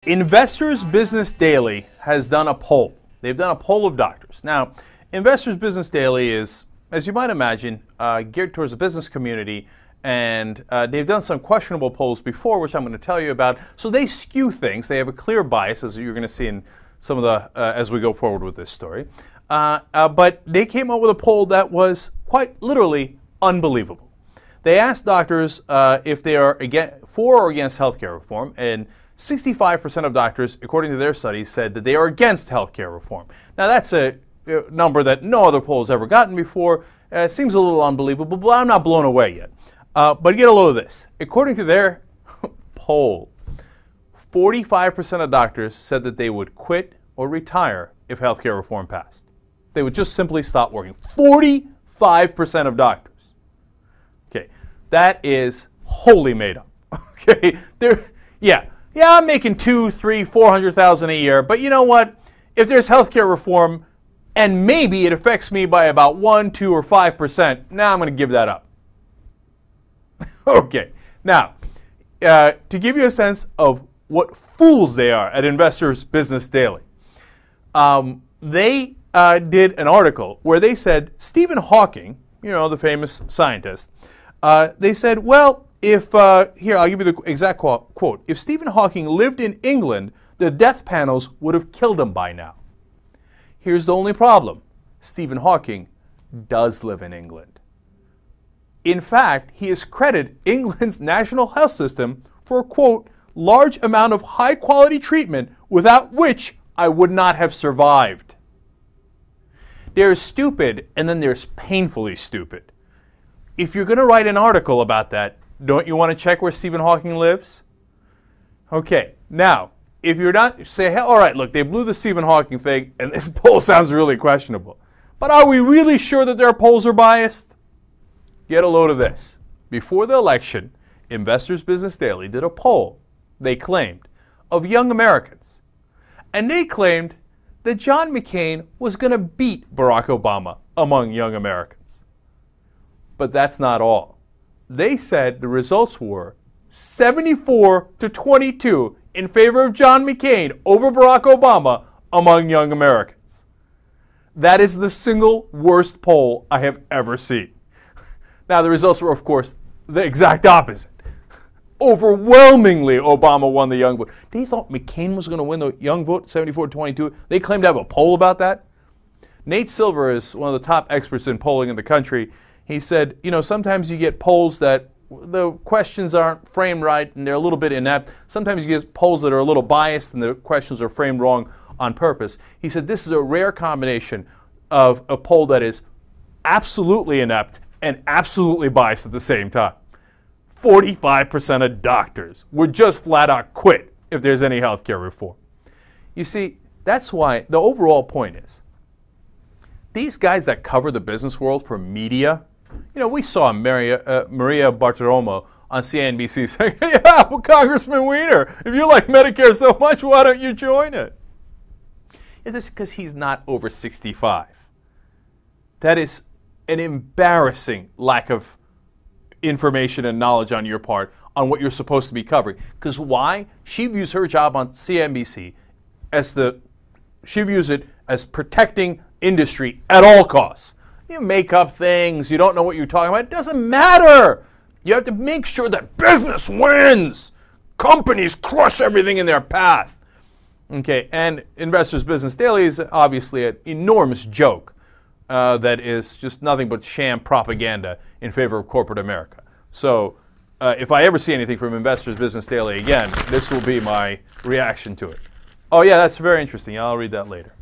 Investors Business Daily has done a poll. They've done a poll of doctors. Now, Investors Business Daily is, as you might imagine, geared towards the business community, and they've done some questionable polls before, which I'm going to tell you about. So they skew things. They have a clear bias, as you're going to see in some of the as we go forward with this story. But they came up with a poll that was quite literally unbelievable. They asked doctors if they are for or against healthcare reform, and 65% of doctors, according to their studies, said that they are against healthcare reform. Now, that's a number that no other poll has ever gotten before. It seems a little unbelievable, but I'm not blown away yet. But get a load of this. According to their poll, 45% of doctors said that they would quit or retire if healthcare reform passed. They would just simply stop working. 45% of doctors. Okay, that is wholly made up. Okay, yeah, I'm making $200,000, $300,000, $400,000 a year, but you know what? If there's healthcare reform, and maybe it affects me by about 1%, 2%, or 5%, now I'm going to give that up. Okay, now, to give you a sense of what fools they are at Investors Business Daily, they did an article where they said Stephen Hawking, you know, the famous scientist, they said, well, if, here, I'll give you the exact quote. If Stephen Hawking lived in England, the death panels would have killed him by now. Here's the only problem. Stephen Hawking does live in England. In fact, he has credited England's national health system for a, quote, large amount of high-quality treatment without which I would not have survived. There's stupid, and then there's painfully stupid. If you're going to write an article about that, don't you want to check where Stephen Hawking lives? Okay, now, if you're not, say, hey, all right, look, they blew the Stephen Hawking thing, and this poll sounds really questionable. But are we really sure that their polls are biased? Get a load of this. Before the election, Investors Business Daily did a poll, they claimed, of young Americans. And they claimed that John McCain was going to beat Barack Obama among young Americans. But that's not all. They said the results were 74-22 in favor of John McCain over Barack Obama among young Americans. That is the single worst poll I have ever seen. Now, the results were, of course, the exact opposite. Overwhelmingly, Obama won the young vote. They thought McCain was going to win the young vote, 74-22. They claimed to have a poll about that. Nate Silver is one of the top experts in polling in the country. He said, you know, sometimes you get polls that the questions aren't framed right and they're a little bit inept. Sometimes you get polls that are a little biased and the questions are framed wrong on purpose. He said this is a rare combination of a poll that is absolutely inept and absolutely biased at the same time. 45% of doctors would just flat out quit if there's any healthcare reform. You see, that's why the overall point is, these guys that cover the business world for media, you know, we saw Maria Bartiromo on CNBC saying, yeah, well, Congressman Weiner, if you like Medicare so much, why don't you join it? Yeah, this is because he's not over 65. That is an embarrassing lack of information and knowledge on your part on what you're supposed to be covering. Because why? She views her job on CNBC as she views it as protecting industry at all costs. You make up things, you don't know what you're talking about, it doesn't matter. You have to make sure that business wins. Companies crush everything in their path. Okay, and Investors Business Daily is obviously an enormous joke that is just nothing but sham propaganda in favor of corporate America. So if I ever see anything from Investors Business Daily again, this will be my reaction to it. Oh yeah, that's very interesting. I'll read that later.